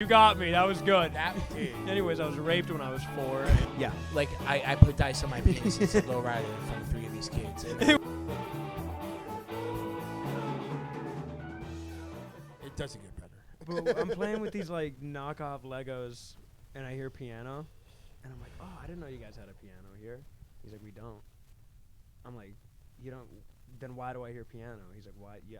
You got me. That was good. That dude. Anyways, I was raped when I was 4. Yeah, like I put dice on my penis and said low rider in front of 3 of these kids. It doesn't get better. But I'm playing with these like knockoff Legos, and I hear piano, and I'm like, oh, I didn't know you guys had a piano here. He's like, we don't. I'm like, you don't. Then why do I hear piano? He's like, why? Yeah,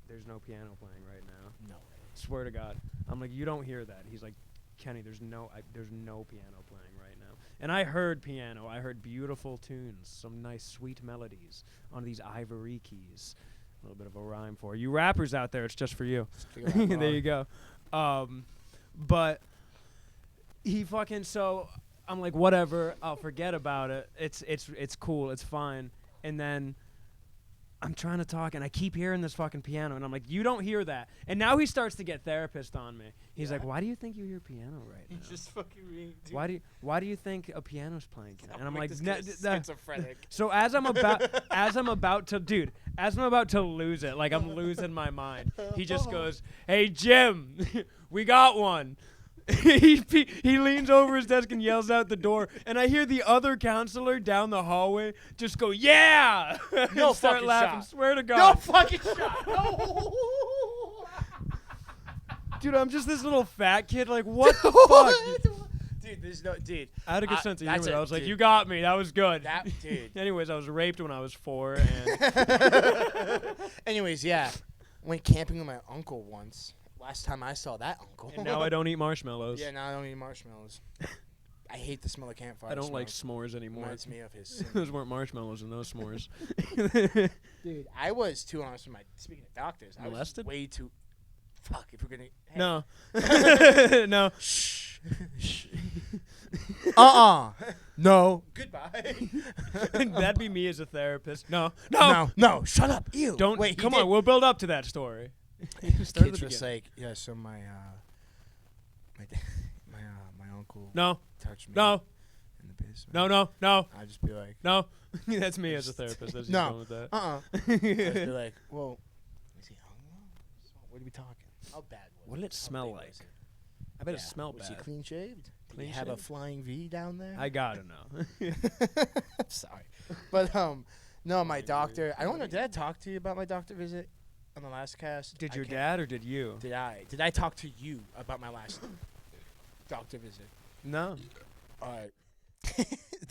there's no piano playing right now. No. Swear to God. I'm like, you don't hear that. He's like, Kenny, there's no piano playing right now. And I heard piano. I heard beautiful tunes, some nice sweet melodies on these ivory keys. A little bit of a rhyme for you rappers out there. It's just for you. There you go. But he fucking, so I'm like, whatever. I'll forget about it. It's cool. It's fine. And then I'm trying to talk, and I keep hearing this fucking piano, and I'm like, you don't hear that. And now he starts to get therapist on me. He's like, why do you think you hear piano right now? He's just fucking reading. Dude. Why do you think a piano's playing? And I'm like, schizophrenic. So as I'm about to lose it, like I'm losing my mind, he just goes, hey, Jim, we got one. he leans over his desk and yells out the door, and I hear the other counselor down the hallway just go, yeah! No start fucking laughing. shot. Swear to God. No fucking shot. No. Dude, I'm just this little fat kid. Like, what the fuck? Dude, there's no dude. I had a good sense of that's humor. I it, was like, dude. you got me. That was good. That dude. Anyways, I was raped when I was 4. And Anyways, yeah. Went camping with my uncle once. Last time I saw that uncle. and now I don't eat marshmallows. Yeah, now I don't eat marshmallows. I hate the smell of campfire. I don't like smoke. s'mores anymore. Reminds me of his. Those weren't marshmallows in those s'mores. Dude, I was too honest with my. Speaking of doctors, Molested? I was way too. Fuck, if we're gonna. Hey. No. No. Shh. No. Goodbye. That'd be me as a therapist. No. No. Shut up. Ew. Don't. Wait. Come on. We'll build up to that story. Kids just like, yeah. So my uncle. No. Touched me. No. In the basement. No. I'd just be like. No. That's me as a therapist. That's just going with that. I'd be like, well, is he hungover? What are we talking? How bad was What did it smell like? I bet it smelled was bad. he clean shaved? Did he Clean have a shaved? flying V down there? I gotta know. Sorry, but no, my doctor. I don't know. Did I talk to you about my doctor visit on the last cast? Did your dad or did you? Did I? Did I talk to you about my last doctor visit? No. All right.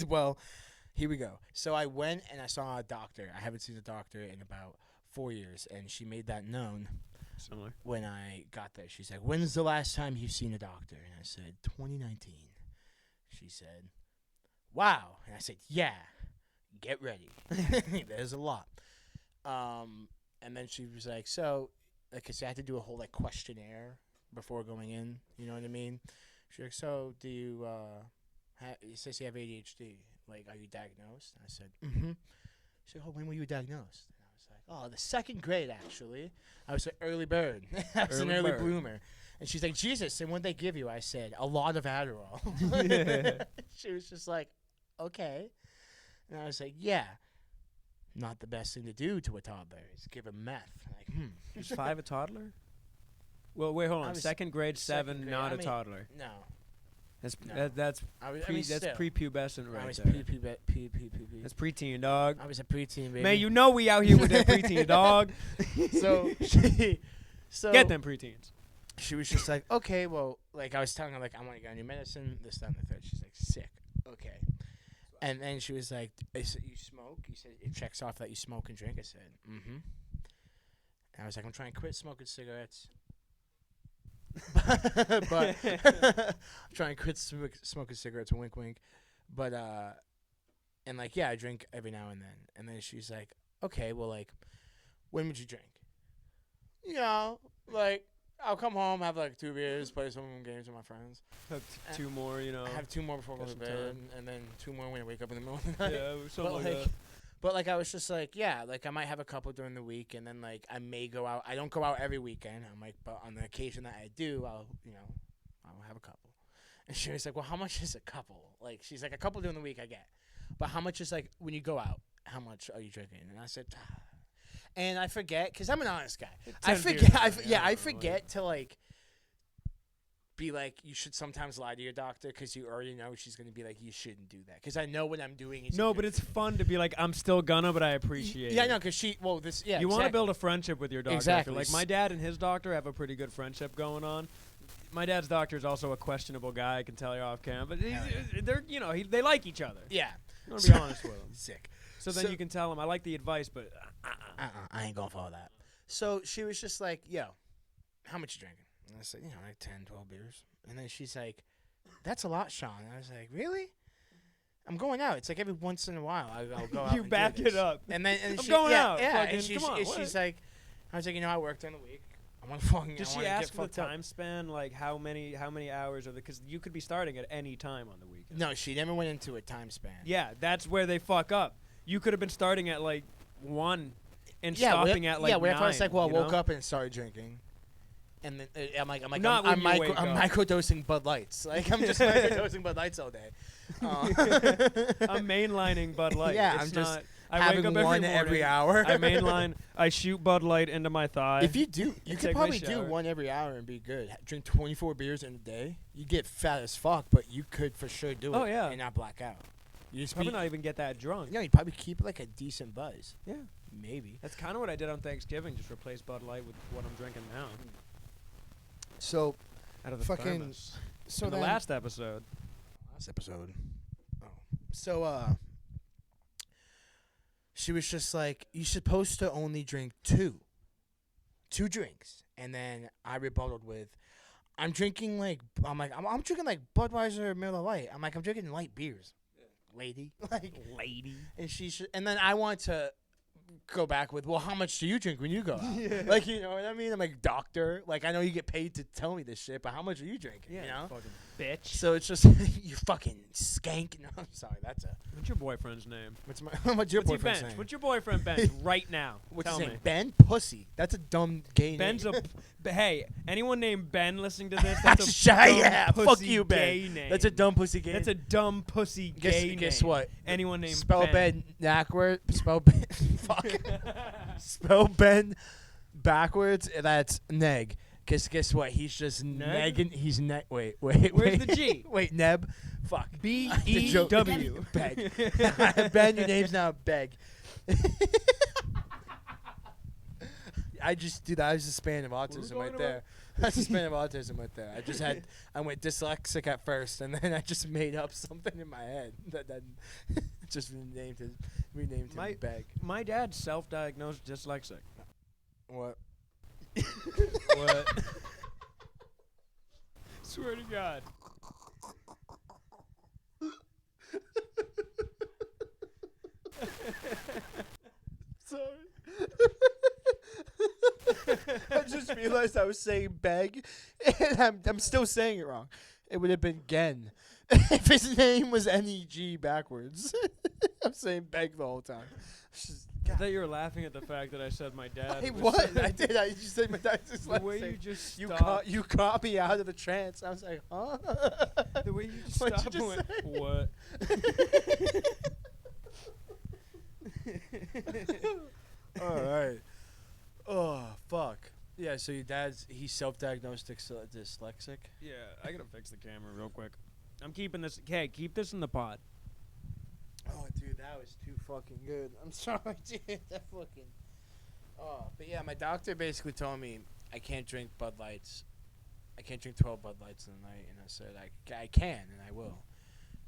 Well, here we go. So I went and I saw a doctor. I haven't seen a doctor in about 4 years, and she made that known. Similar. When I got there, she's like, when's the last time you've seen a doctor? And I said, 2019. She said, wow. And I said, yeah, get ready. There's a lot. And then she was like, so, like I said, I had to do a whole, like, questionnaire before going in. You know what I mean? She's like, so, do you, it says you have ADHD. Like, are you diagnosed? And I said, mm-hmm. She said, oh, when were you diagnosed? Oh, the 2nd grade, actually. I was an early bird. I was an early bloomer. And she's like, Jesus, and what'd they give you? I said, a lot of Adderall. She was just like, okay. And I was like, yeah. Not the best thing to do to a toddler is give him meth. Like, Is 5 a toddler? Well, wait, hold on. 2nd grade, 7, grade. not I a mean, toddler. No. That's No. that's Still. prepubescent right I was there. That's preteen, dog. I was a preteen, baby. Man, you know we out here with that preteen, dog. So Get them preteens. She was just like, okay, well, like I was telling her, like, I want to get on new medicine, this, that, and the third. She's like, sick. Okay. And then she was like, you smoke? You said it checks off that you smoke and drink. I said, mm-hmm. And I was like, I'm trying to quit smoking cigarettes. But I'm trying to quit smoking cigarettes, wink, wink. But, and like, yeah, I drink every now and then. And then she's like, okay, well, like, when would you drink? You know, like, I'll come home, have like 2 beers, play some games with my friends. Have 2 more, you know. Have 2 more before I go to bed, and then 2 more when I wake up in the middle of the night. Yeah, something like that. But like I was just like, yeah, like I might have a couple during the week, and then like I may go out. I don't go out every weekend. I'm like, but on the occasion that I do, I'll have a couple. And she was like, well, how much is a couple? Like she's like, a couple during the week I get, but how much is like when you go out? How much are you drinking? And I said, and I forget because I'm an honest guy. I forget to like be like, you should sometimes lie to your doctor because you already know she's going to be like, you shouldn't do that. Because I know what I'm doing is No, but it's fun to be like, I'm still gonna, but I appreciate Yeah, it. no, because you want to build a friendship with your doctor. Exactly. Like, my dad and his doctor have a pretty good friendship going on. My dad's doctor is also a questionable guy, I can tell you off camera. But they're, they like each other. Yeah. You want to be honest with him. Sick. So then you can tell him, I like the advice, but I ain't going to follow that. So she was just like, yo, how much you drinking? And I said, like 10, 12 beers. And then she's like, that's a lot, Sean. And I was like, really? I'm going out. It's like every once in a while I'll go out. You back it up. And then I'm going out. Yeah. Fucking, And she's like, I was like, I work during the week. I want to fucking. Does she ask for the time span? Like how many hours are there? Because you could be starting at any time on the weekend. No, she never went into a time span. Yeah, that's where they fuck up. You could have been starting at like 1 and stopping at like 9. Yeah, I was like, well, I woke up and started drinking. And then I'm microdosing Bud Lights. Like, I'm just microdosing Bud Lights all day. I'm mainlining Bud Light. Yeah, it's I'm just not, I having wake up one every hour. I mainline. I shoot Bud Light into my thigh. If you do, you could probably do shower. one every hour and be good. Drink 24 beers in a day. You get fat as fuck, but you could for sure do it and not black out. You just probably not even get that drunk. You probably keep like a decent buzz. Yeah. Maybe. That's kind of what I did on Thanksgiving. Just replace Bud Light with what I'm drinking now. So, out of the fucking. thermos. So in the last episode. Oh. So, she was just like, you're supposed to only drink 2 drinks. And then I rebutted with, I'm drinking like Budweiser or Miller Lite. I'm drinking light beers, lady. Lady. And then I want to go back with, well, how much do you drink when you go out? Yeah. Like, you know what I mean? I'm like, doctor. Like, I know you get paid to tell me this shit, but how much are you drinking? Yeah, you know? fucking bitch. So it's just, you fucking skank. No, I'm sorry. What's your boyfriend's name? What's your boyfriend's name? What's your boyfriend Ben's right now? What's Tell his me. name? Ben? Pussy. That's a dumb gay Ben's name. hey, anyone named Ben listening to this, that's a dumb pussy fuck you, gay Ben. name. That's a dumb pussy gay That's a dumb pussy gay name. Guess what? Anyone named Spell Ben. Ben backward. Spell Ben. Fuck. Spell Ben backwards. That's neg. Guess what? He's just negging. He's Wait. Where's the G? Wait, Neb. Fuck. B-E-W. Beg. Ben, your name's now Beg. I just do that. I was a span of autism right there. That's a span of autism right there. I went dyslexic at first, and then I just made up something in my head that just renamed him Beg. My dad's self-diagnosed dyslexic. What? What? Swear to God. Sorry. I just realized I was saying beg, and I'm still saying it wrong. It would have been Gen. If his name was Neg backwards. I'm saying beg the whole time. I thought you were laughing at the fact that I said my dad. I did. I just said my dad's dyslexic. The way you just you caught me out of the trance. I was like, huh? The way you just What'd stopped you and just went, what? All right. Oh, fuck. Yeah, so your he's self-diagnosed dyslexic? Yeah, I gotta fix the camera real quick. I'm keeping this. Hey, keep this in the pod. Oh, dude, that was too fucking good. I'm sorry, dude. That fucking... Oh, but yeah, my doctor basically told me I can't drink Bud Lights. I can't drink 12 Bud Lights in the night. And I said, I can, and I will.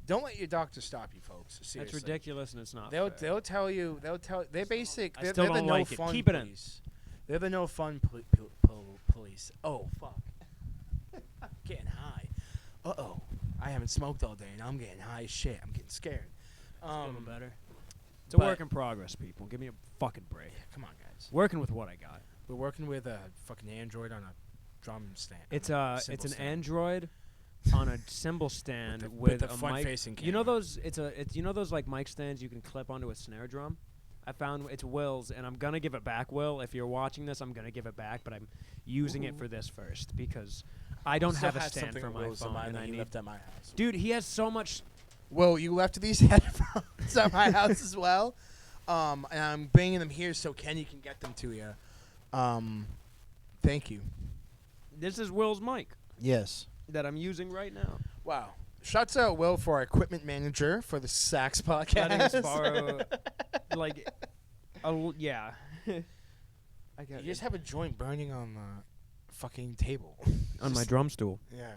Don't let your doctor stop you, folks. Seriously. That's ridiculous, and it's not They'll tell you. They're basic. They're the no fun Keep it in. police. They're the no fun police. Oh, fuck. I'm getting high. Uh-oh. I haven't smoked all day, and I'm getting high as shit. I'm getting scared. It's feeling better. It's a work in progress, people. Give me a fucking break. Come on, guys. Working with what I got. We're working with a fucking Android on a drum stand. It's an Android on a cymbal stand with a front-facing camera. You know those? You know those like mic stands you can clip onto a snare drum. I found it's Will's, and I'm gonna give it back, Will. If you're watching this, I'm gonna give it back, but I'm using it for this first because I don't have a stand for my phone. And I left at my house. Dude, he has so much. Well, you left these headphones at my house as well, and I'm bringing them here so Kenny can get them to you. Thank you. This is Will's mic. Yes. that I'm using right now. Wow. Shouts out Will for our equipment manager for the SaKs podcast. Letting us borrow, like, yeah. I got You just have a joint burning on the fucking table. on my drum stool. Yeah.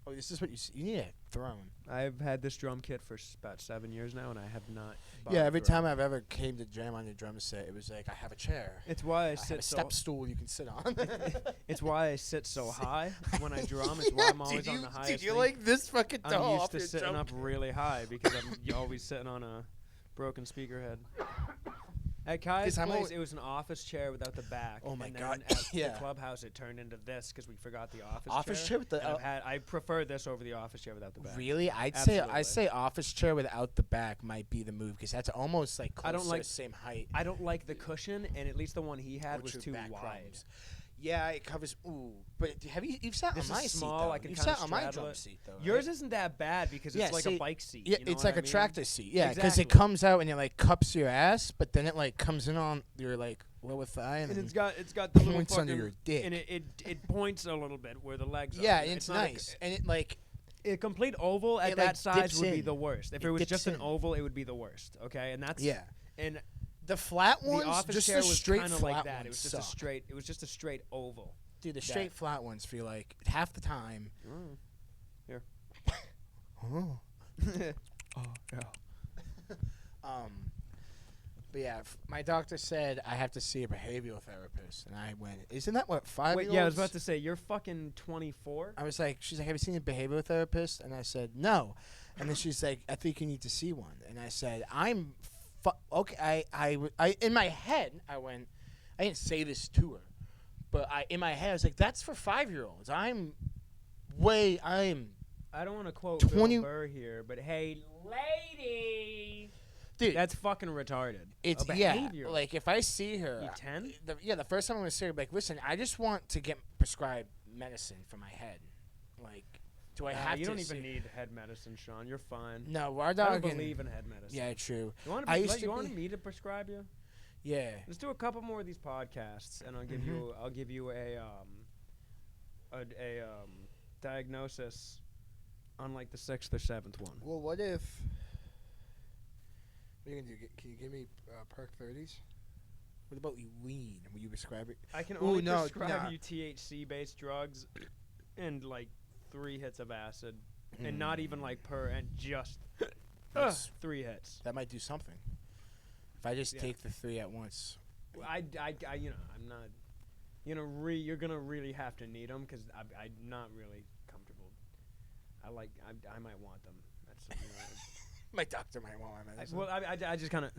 Oh, this is what you need a throne. I've had this drum kit for about 7 years now, and I have not. Yeah, every time I I've ever came to jam on your drum set, it was like I have a chair. It's why I I have sit a so. step stool you can sit on. It's why I sit so high when I drum. It's why I'm always on the highest. Dude, you're thing. like this fucking tall. I'm used off to your sitting drum up really high because I'm always sitting on a broken speaker head. At Kai's 'Cause I'm place, always- it was an office chair without the back. Oh my and God. Then at Yeah. the clubhouse, it turned into this because we forgot the office chair. Office chair with the. And I prefer this over the office chair without the back. Really, I'd Absolutely. say office chair without the back might be the move because that's almost like close I don't to like- the same height. I don't like the cushion, and at least the one he had Or was true too back wide. crumbs. Yeah, it covers. Ooh, but you've sat This on my is seat small, though. I can You've kinda sat on my straddle drum it. seat though. Yours right? isn't that bad because Yeah, it's like see, a bike seat. Yeah, you know it's what like I a mean? tractor seat. Yeah, because it Exactly. comes out and it like cups your ass, but then it like comes in on your like lower thigh and, And then it's got the little points under fucking- your dick. and it points a little bit where the legs are. Yeah, and it's not a- nice. And it like A complete oval at It, that like, size dips would be in. the worst. If It it was dips just an in. oval, it would be the worst. Okay, and that's yeah. And The flat the ones, office just chair the was straight kind of flat like that. ones It was just suck. a straight. It was just a straight oval. Dude, the that- straight flat ones feel like half the time. Oh. Oh yeah. But yeah, my doctor said I have to see a behavioral therapist, and I went, "Isn't that what 5 Wait, yeah, I was about to say you're fucking 24. I was like, she's like, "Have you seen a behavioral therapist?" And I said, "No." And then she's like, "I think you need to see one." And I said, okay." I in my head, I went, I didn't say this to her, but in my head, I was like, "That's for 5-year-olds." I don't want to quote 20 Bill Burr here, but hey, lady, dude, that's fucking retarded. it's A yeah. behavior. Like if I see her, You 10? the first time I'm gonna see her, like, listen, I just want to get prescribed medicine for my head. Like, do I have You to? don't even see- need head medicine, Sean. You're fine. No, our I dog. don't believe in head medicine. Yeah, true. You want I used to you want be- me to prescribe you? Yeah. Let's do a couple more of these podcasts, and I'll give you a diagnosis on like the 6th or 7th one. Well, what if? What are you gonna do? Can you give me perk 30s? What about you lean? Will you prescribe it? I can Ooh, only no, prescribe nah. you THC-based drugs and like 3 hits of acid, and not even like and just That's- 3 hits. That might do something. If I just Yeah. take the 3 at once. I you know, I'm not. You're gonna really have to need them because I'm not really comfortable. I might want them. That's My doctor might want my medicine. I just kind of.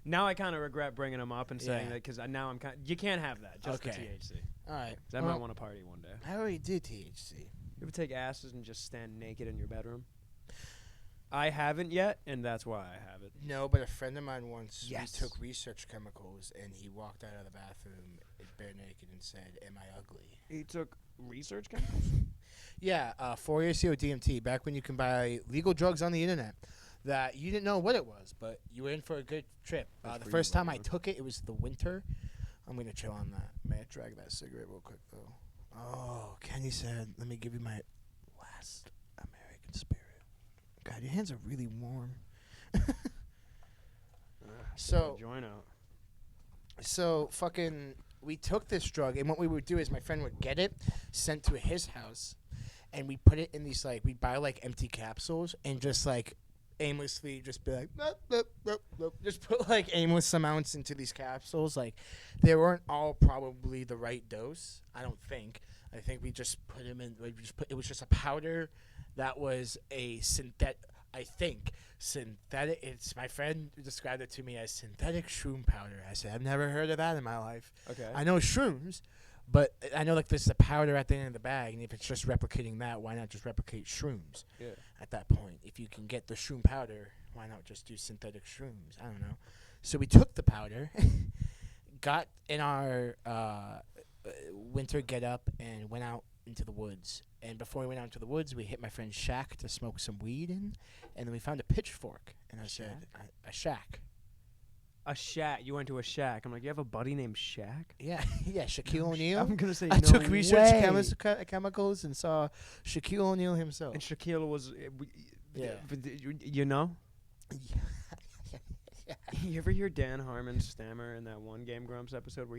Now I kind of regret bringing them up and saying Yeah. that because now I'm kind. You can't have that. Just the Okay. THC. All right. 'Cause I might want to party one day. I already did THC. You ever take acids and just stand naked in your bedroom? I haven't yet, and that's why I have it. No, but a friend of mine once Yes. we took research chemicals, and he walked out of the bathroom bare naked and said, "Am I ugly?" He took research chemicals. Yeah, 4-ACO DMT. Back when you can buy legal drugs on the internet, that you didn't know what it was, but you were in for a good trip. That's The for you, first time I brother. took it, it was the winter. I'm gonna chill on that. May I drag that cigarette real quick though? Oh, Kenny said, "Let me give you my last American spirit." God, your hands are really warm. So- join out. So fucking, we took this drug, and what we would do is my friend would get it sent to his house, and we put it in these like we buy like empty capsules and just like aimlessly just be like nope, nope, nope, nope. Just put like aimless amounts into these capsules. Like they weren't all probably the right dose. I don't think. I think we just put them in. It was just a powder that was a synthetic. I think synthetic. It's my friend described it to me as synthetic shroom powder. I said I've never heard of that in my life. Okay. I know shrooms, but I know like there's a powder at the end of the bag, and if it's just replicating that, why not just replicate shrooms? Yeah. At that point, if you can get the shroom powder, why not just do synthetic shrooms? I don't know. So we took the powder, got in our winter get up, and went out into the woods. And before we went out into the woods, we hit my friend's shack to smoke some weed in, and then we found a pitchfork. And I said, "A shack." A shack. You went to a shack. I'm like, you have a buddy named Shaq? Yeah, yeah, Shaquille No, O'Neal. I'm gonna say I no took research way. chemicals and saw Shaquille O'Neal himself. And Shaquille was, Yeah. you know. You ever hear Dan Harmon stammer in that one Game Grumps episode where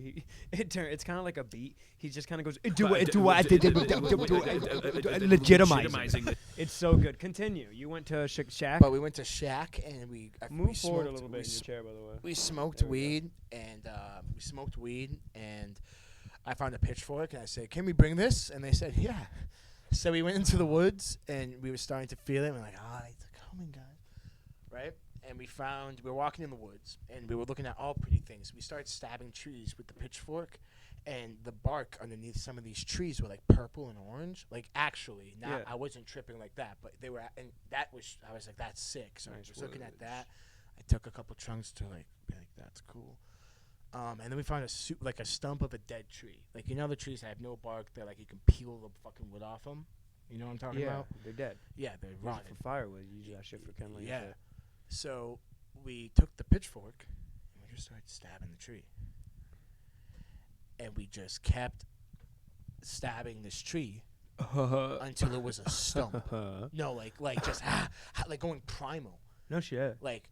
it's kind of like a beat. He just kind of goes legitimizing. It's so good. Continue. You went to Shaq. But we went to Shaq and we Move forward a little bit in your chair, by the way. We smoked There we weed and I found a pitchfork and I said, "Can we bring this?" And they said, "Yeah." So we went into the woods and we were starting to feel it. And we're like, "Ah, it's coming, guys," right? And we were walking in the woods and we were looking at all pretty things. We started stabbing trees with the pitchfork, and the bark underneath some of these trees were like purple and orange. Like actually, not I wasn't tripping like that, but they were, and I was like, "That's sick." So I was looking at that. I took a couple chunks to like be like, "That's cool." And then we found a stump of a dead tree. Like, you know the trees that have no bark, they're like you can peel the fucking wood off them. You know what I'm talking about? They're dead. Yeah, they're Use rotten. it for firewood. You use that shit for kindling. Yeah. Shit. So we took the pitchfork and we just started stabbing the tree. And we just kept stabbing this tree until it was a stump. No, like just like going primal. No shit. Like,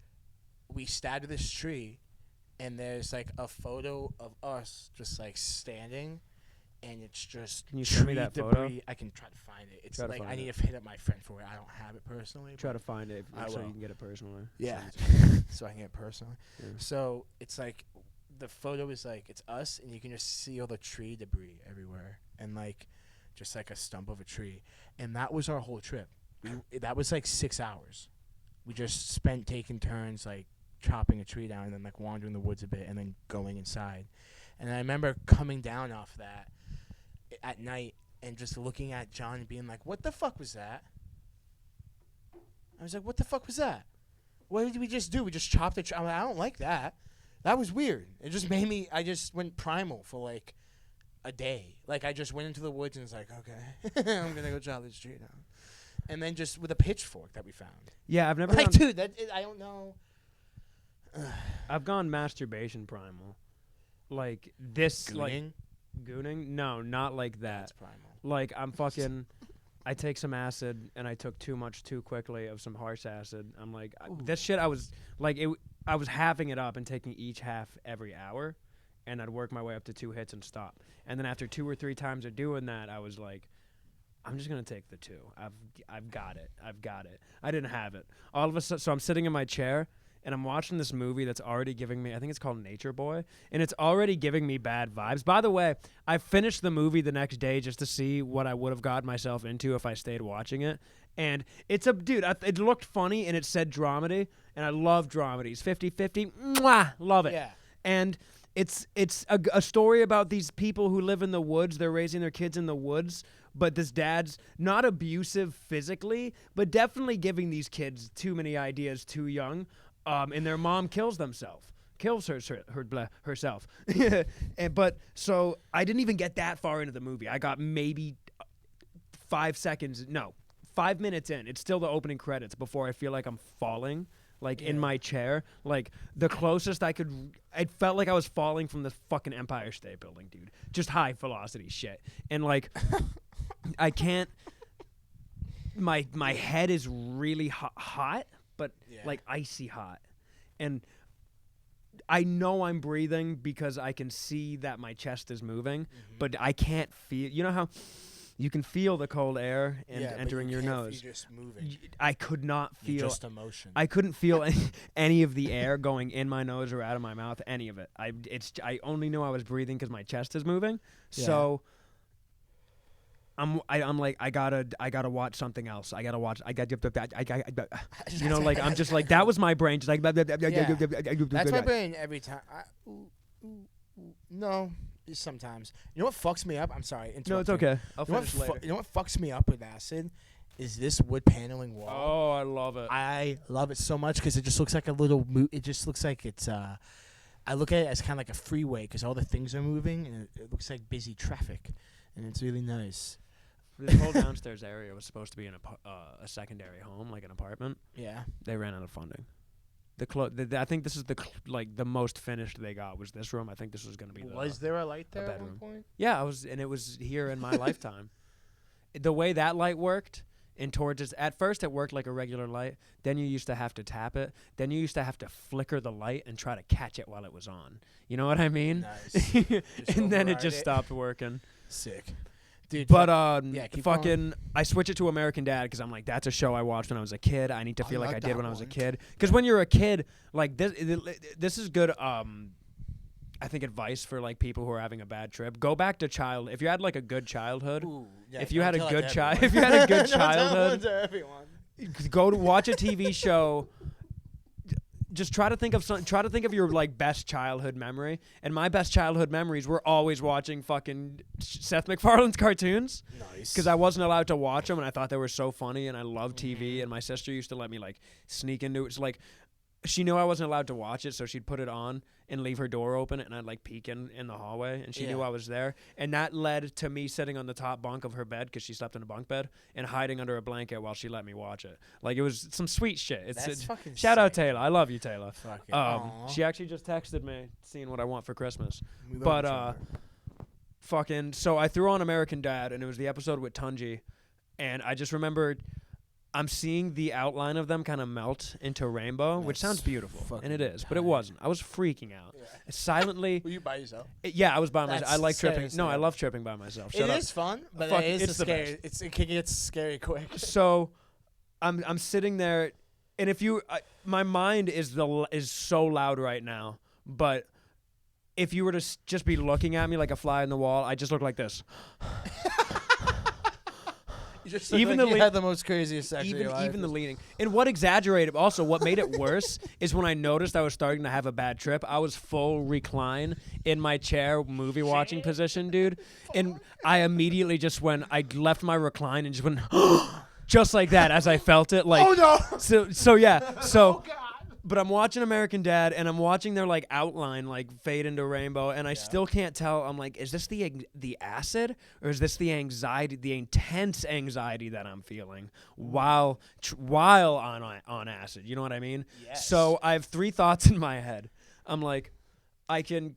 we stabbed this tree, and there's like a photo of us just like standing, and it's just Can you send me tree that debris. photo? I can try to find it. It's Try to like find I it. need to hit up my friend for it. I don't have it personally. Try but to find it I so will. you can get it personally. Yeah, Send it so I can get it personally. to me. So it's like the photo is like it's us, and you can just see all the tree debris everywhere, and like just like a stump of a tree. And that was our whole trip. That was like 6 hours. We just spent taking turns like chopping a tree down and then like wandering the woods a bit and then going inside. And I remember coming down off that at night and just looking at John and being like, "What the fuck was that?" I was like, "What the fuck was that? What did we just do? We just chopped a tree." I'm like, "I don't like that. That was weird." It just made me, I just went primal for like a day. Like, I just went into the woods and was like, "Okay, I'm going to go chop this tree down." And then just with a pitchfork that we found. Yeah, I've never. Like, Gone, dude, I don't know. I've gone masturbation primal. Like this, like Gooning? gooning. No, not like that. That's primal. Like I'm fucking. I take some acid and I took too much too quickly of some harsh acid. I'm like this shit. I was like it. I was halving it up and taking each half every hour, and I'd work my way up to 2 hits and stop. And then after 2 or 3 times of doing that, I was like, I'm just gonna take the 2. I've got it. I've got it. I didn't have it. All of a sudden, so I'm sitting in my chair and I'm watching this movie that's already giving me. I think it's called Nature Boy, and it's already giving me bad vibes. By the way, I finished the movie the next day just to see what I would have gotten myself into if I stayed watching it. And it's a dude. It looked funny and it said dramedy, and I love dramedies. 50-50, mwah, love it. Yeah. And it's a story about these people who live in the woods. They're raising their kids in the woods, but this dad's not abusive physically, but definitely giving these kids too many ideas too young. And their mom kills herself. But so I didn't even get that far into the movie. I got maybe 5 minutes in. It's still the opening credits before I feel like I'm falling. Like in my chair, like the closest I could, it felt like I was falling from the fucking Empire State Building, dude. Just high velocity shit, and like, I can't. My head is really hot, but like icy hot, and I know I'm breathing because I can see that my chest is moving, but I can't feel. You know how you can feel the cold air and entering your nose. You're just moving. I could not feel. You're just emotion. I couldn't feel any of the air going in my nose or out of my mouth. Any of it. I only knew I was breathing because my chest is moving. Yeah. So I'm like I gotta watch something else. I got you know, like I'm just like that was my brain just like That's my brain every time. No, sometimes. You know what fucks me up? I'm sorry. No, it's okay. I'll You know, finish later. you know what fucks me up with acid? Is this wood paneling wall. Oh, I love it. I love it so much because it just looks like a little. It just looks like it's. I look at it as kind of like a freeway because all the things are moving and it looks like busy traffic, and it's really nice. This whole downstairs area was supposed to be a secondary home, like an apartment. Yeah. They ran out of funding. I think this is the most finished they got was this room. I think this was gonna be. Was there a light there at bedroom. one point? Yeah, it was here in my lifetime. The way that light worked, and towards its, at first it worked like a regular light. Then you used to have to tap it. Then you used to have to flicker the light and try to catch it while it was on. You know what I mean? Nice. And then it just stopped working. Sick. Dude, But keep fucking, going. I switch it to American Dad because I'm like, that's a show I watched when I was a kid. I need to I feel like like I did that when I was a one. kid. Because when you're a kid, like this is good. I think advice for like people who are having a bad trip. Go back to if you had like a good childhood. Ooh, yeah, if you had a don't good tell child, everyone. if you had a good Don't tell childhood, to everyone. go to watch a TV show. Just try to think of your like best childhood memory. And my best childhood memories were always watching fucking Seth MacFarlane's cartoons. Nice. Because I wasn't allowed to watch them, and I thought they were so funny, and I loved TV. And my sister used to let me like sneak into it. It's like she knew I wasn't allowed to watch it, so she'd put it on and leave her door open, and I'd like peek in the hallway, and she knew Yeah. I was there. And that led to me sitting on the top bunk of her bed because she slept in a bunk bed and hiding under a blanket while she let me watch it. Like it was some sweet shit. That's fucking shout out sick. Taylor. I love you, Taylor. Fucking aw. She actually just texted me seeing what I want for Christmas. We love But each other. fucking, so I threw on American Dad, and it was the episode with Tunji, and I just remembered I'm seeing the outline of them kind of melt into rainbow, which That's sounds beautiful, and fucking it is, but it tight. wasn't. I was freaking out. Yeah. Silently. Were you by yourself? Yeah, I was by myself. That's I like tripping. serious, No, I man. love tripping by myself. It Shut up. is fun, but Fuck, it is it's the scary. It can get scary quick. So, I'm sitting there, and if you, my mind is so loud right now, but if you were to just be looking at me like a fly in the wall, I just look like this. You just Even like the you had the most craziest sex of Even your life. the leaning. And what exaggerated, also, what made it worse is when I noticed I was starting to have a bad trip, I was full recline in my chair, movie watching position, dude. And I immediately just I left my recline and just went, just like that as I felt it. Like, Oh no! So yeah. So, Oh god! but I'm watching American Dad, and I'm watching their like outline like fade into rainbow, and I still can't tell. I'm like, is this the acid, or is this the anxiety, the intense anxiety that I'm feeling while on acid? You know what I mean? Yes. So I have three thoughts in my head. I'm like, I can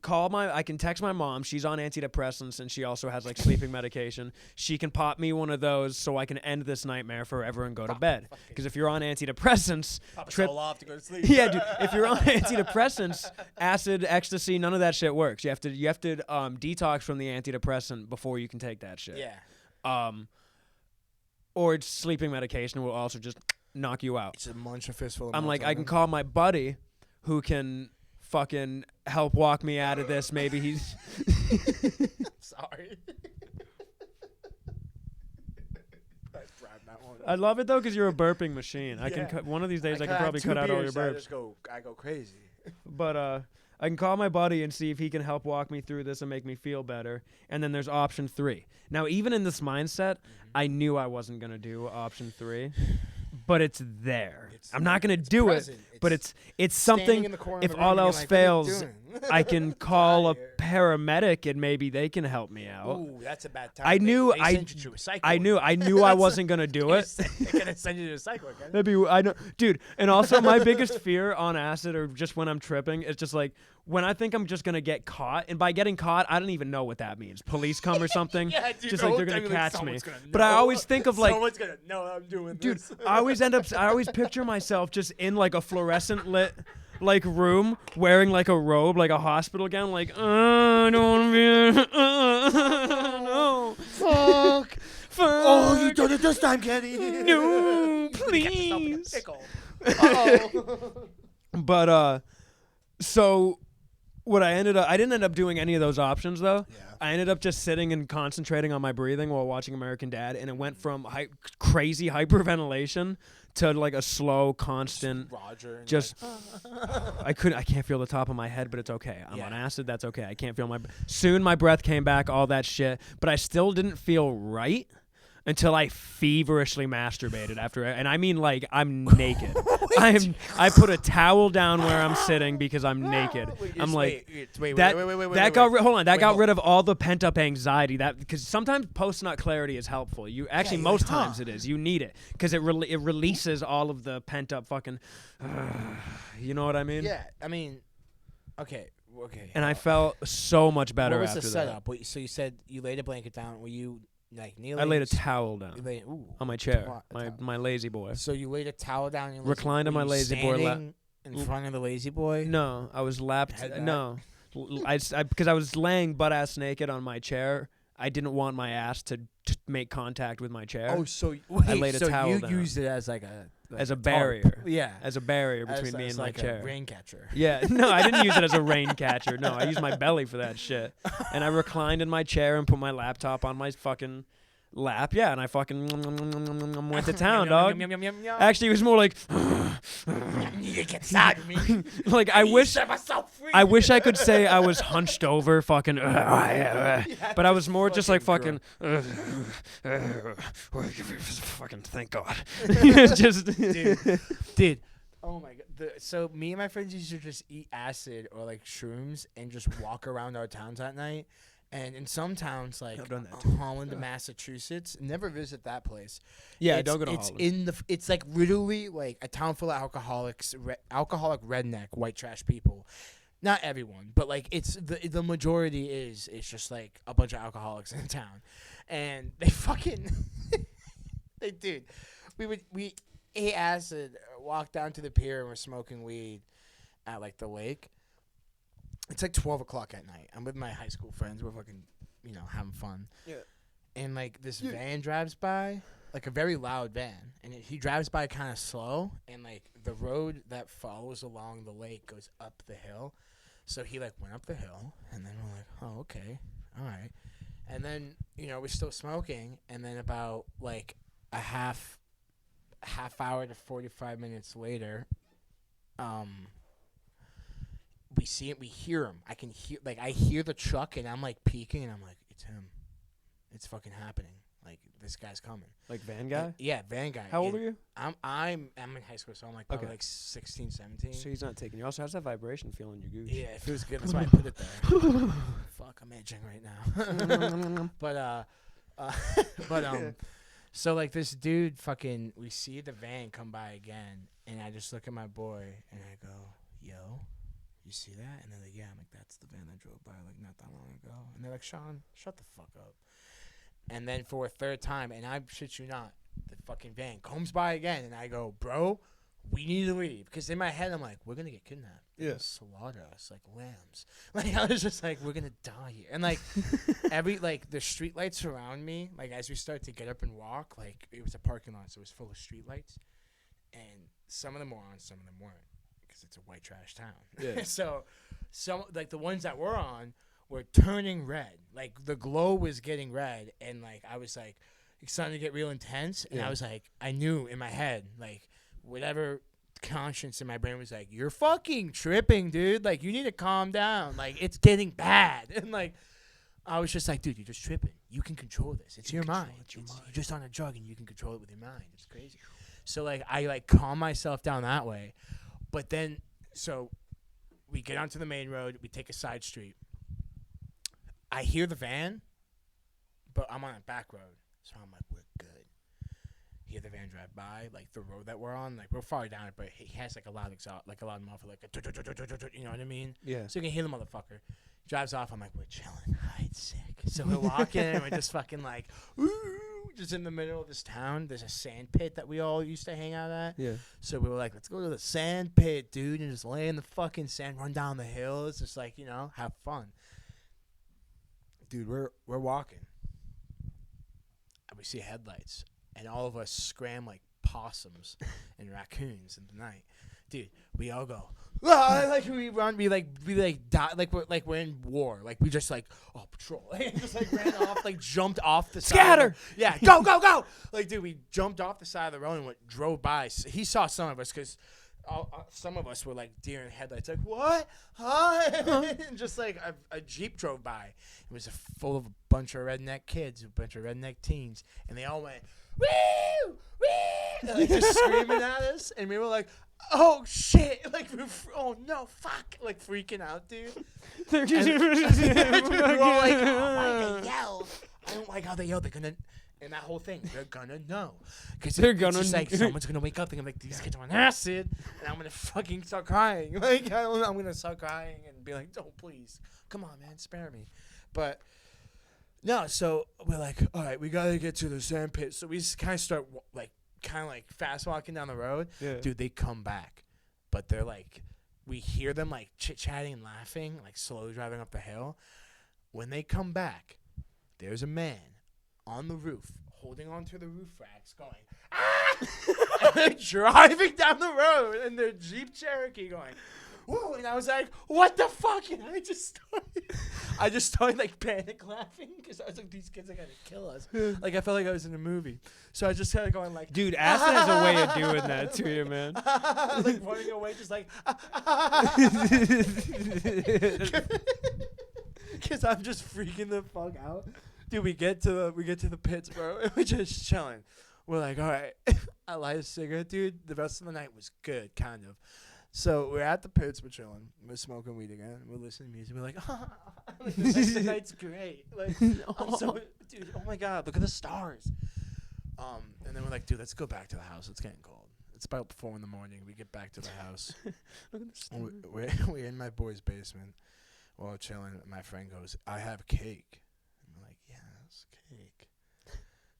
text my mom. She's on antidepressants, and she also has like sleeping medication. She can pop me one of those so I can end this nightmare forever and go to bed. Because if you're on antidepressants, Pop a trip. soul off to go to sleep. Yeah, dude. If you're on antidepressants, acid, ecstasy, none of that shit works. You have to detox from the antidepressant before you can take that shit. Yeah. Or sleeping medication will also just knock you out. It's a munch a fistful of I'm like, I can melatonin. call my buddy, who can fucking help walk me out of this. Maybe he's. Sorry. I love it though because you're a burping machine. I can Yeah. cut one of these days. I can probably cut out all your burps. I go crazy. But I can call my buddy and see if he can help walk me through this and make me feel better. And then there's option 3. Now, even in this mindset, I knew I wasn't gonna do option 3, but it's there. I'm not gonna do present. it, but it's Standing something. in the corner of If the room all and being else like, "What are you fails, doing?" I can call a outta here. paramedic and maybe they can help me out. Ooh, that's a bad time. I knew They I- sent you to a psych I ward. knew I wasn't gonna do it. They're gonna send you to a psych ward. Guys. That'd be I know, dude. And also, my biggest fear on acid, or just when I'm tripping, is just like when I think I'm just gonna get caught. And by getting caught, I don't even know what that means. Police come or something. Yeah, dude, just the like whole they're gonna time you're like, catch me. "Someone's gonna But I know. always think of like, Someone's gonna know I'm doing dude. this. I always picture myself just in like a fluorescent lit like room, wearing like a robe, like a hospital gown, like I don't want to be. No. Fuck. Fuck. Oh, you done it this time, Kenny. No, Get yourself in a please. pickle. Uh-oh. But so what I didn't end up doing any of those options though. Yeah. I ended up just sitting and concentrating on my breathing while watching American Dad, and it went from crazy hyperventilation to like a slow, constant. Roger. and Just like, I can't feel the top of my head, but it's okay. I'm Yeah. on acid, that's okay. I can't feel soon my breath came back, all that shit, but I still didn't feel right until I feverishly masturbated after it. And I mean, like, I'm naked. I put a towel down where I'm sitting because I'm naked. I'm like, that got rid of all the pent up anxiety. That because sometimes post nut clarity is helpful. You actually most times it is. You need it because it releases all of the pent up fucking. You know what I mean? Yeah, I mean, okay. And I felt so much better after that. What was the setup? So you said you laid a blanket down. Were you like kneeling? I laid a towel down on my chair, my lazy boy. So you laid a towel down. And reclined on my lazy boy in front of the lazy boy. No, I was lapped. No, because I was laying butt ass naked on my chair. I didn't want my ass to make contact with my chair. Oh, so I laid a towel down. You used it as like a barrier. Tarp. Yeah, as a barrier between me and like my chair. A rain catcher. Yeah, no, I didn't use it as a rain catcher. No, I used my belly for that shit. And I reclined in my chair and put my laptop on my fucking lap. Yeah, and I fucking went to town, dog. Actually, it was more like. You get inside of me. Like I wish I could say I was hunched over, fucking. But I was more just like fucking. Fucking thank God. Just dude. Oh my God. So me and my friends used to just eat acid or like shrooms and just walk around our towns at night. And in some towns like Holland, Massachusetts, never visit that place. Yeah, don't go to Holland. It's like literally like a town full of alcoholics, alcoholic redneck white trash people. Not everyone, but like it's the majority is it's just like a bunch of alcoholics in town, and they fucking we ate acid, walked down to the pier, and we're smoking weed at like the lake. It's like 12 o'clock at night. I'm with my high school friends. We're fucking, having fun. Yeah. And, like, this van drives by, like a very loud van. And he drives by kind of slow. And, like, the road that follows along the lake goes up the hill. So he, like, went up the hill. And then we're like, oh, okay. All right. And then, we're still smoking. And then about, like, a half hour to 45 minutes later, we see it. We hear him. I hear the truck, and I'm like peeking, and I'm like, it's him. It's fucking happening. Like this guy's coming. Like van guy? And, yeah, van guy. How old are you? I'm in high school, so I'm like probably like 16, 17. So he's not taking you. Also, how's that vibration feel in your gooch? Yeah, it feels good. That's why I put it there. Fuck, I'm edging right now. But so like this dude fucking, we see the van come by again, and I just look at my boy, and I go, yo. You see that? And they're like, yeah. I'm like, that's the van that drove by like not that long ago. And they're like, Sean, shut the fuck up. And then for a third time, and I shit you not, the fucking van comes by again, and I go, bro, we need to leave. Because in my head, I'm like, we're going to get kidnapped. They're gonna slaughter us like lambs. Like, I was just like, we're going to die here. And like, the street lights around me, like as we start to get up and walk, like it was a parking lot, so it was full of street lights. And some of them were on, some of them weren't. It's a white trash town. Yeah. So some like the ones that were on were turning red. Like the glow was getting red, and like I was like it's starting to get real intense, and I was like I knew in my head like whatever conscience in my brain was like you're fucking tripping, dude. Like you need to calm down. Like it's getting bad. And like I was just like, dude, you're just tripping. You can control this. It's your mind. You're just on a drug and you can control it with your mind. It's crazy. So like I like calm myself down that way. But then, so we get onto the main road. We take a side street. I hear the van, but I'm on a back road. So I'm like, we're good. Hear the van drive by, like the road that we're on. Like we're far down it, but he has like a loud exhaust, like a loud muffler, like a, you know what I mean? Yeah. So you can hear the motherfucker. Drives off. I'm like, we're chilling. Hide sick. So we're walking and we're just fucking like, ooh. Just in the middle of this town, there's a sand pit that we all used to hang out at. Yeah. So we were like, let's go to the sand pit, dude, and just lay in the fucking sand, run down the hills, just like, have fun. Dude, we're walking. And we see headlights. And all of us scram like possums and raccoons in the night. Dude, we all go, like we run, we die, like we're in war, like we just like patrol, and just like ran off, like jumped off the scatter, side go, like dude, we jumped off the side of the road and drove by. He saw some of us because some of us were like deer in headlights, like what? Huh? And just like a Jeep drove by. It was full of a bunch of redneck kids, a bunch of redneck teens, and they all went woo, woo, and, like just screaming at us, and we were like, oh shit, like oh no, fuck, like freaking out, dude. And, dude, we were all like, oh, why they yelled? I don't like how they yelled. They're gonna. And that whole thing, they're gonna know. Because they're gonna just like, someone's gonna wake up thinking, like, these kids are on acid, and I'm gonna fucking start crying. Like, I'm gonna start crying and be like, don't, please. Come on, man, spare me. But, no, so we're like, all right, we gotta get to the sand pit. So we just kind of start, kind of fast walking down the road. Yeah. Dude, they come back. But they're like, we hear them, like, chit-chatting and laughing, like, slow driving up the hill. When they come back, there's a man on the roof, holding onto the roof racks, going, ah! And they're driving down the road in their Jeep Cherokee going, whoa, and I was like, what the fuck? And I just started like panic laughing because I was like, these kids are gonna kill us. Like I felt like I was in a movie. So I just started going like, dude, acid has a way of doing that to you, man. Like running away, just like, because I'm just freaking the fuck out. Dude, we get to the pits, bro, and we're just chilling. We're like, all right. I light a cigarette, dude. The rest of the night was good, kind of. So we're at the pits, we're chilling. We're smoking weed again. We're listening to music. We're like, like, the night's great. Like, dude, oh my God, look at the stars. And then we're like, dude, let's go back to the house. It's getting cold. It's about 4 a.m. We get back to the house. Look at the stars. We're in my boy's basement. While chilling, my friend goes, I have cake. Cake.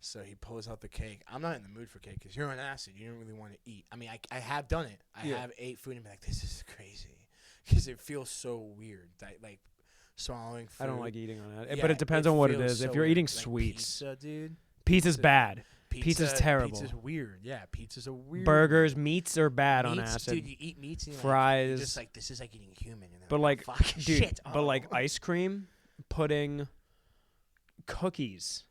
So he pulls out the cake. I'm not in the mood for cake because you're on acid. You don't really want to eat. I mean, I have done it. I have ate food and be like, this is crazy. Because it feels so weird. Like swallowing food. I don't like eating on that. But it depends on what it is. So if you're eating like sweets. pizza, dude. Pizza's bad. Pizza's terrible. Pizza's weird. Yeah, pizza's a weird. Burgers, meats are bad on meats, acid. Dude, you eat meats and fries. You're just like, this is like eating a human. And but like, fuck, dude, shit. but like ice cream, pudding, cookies.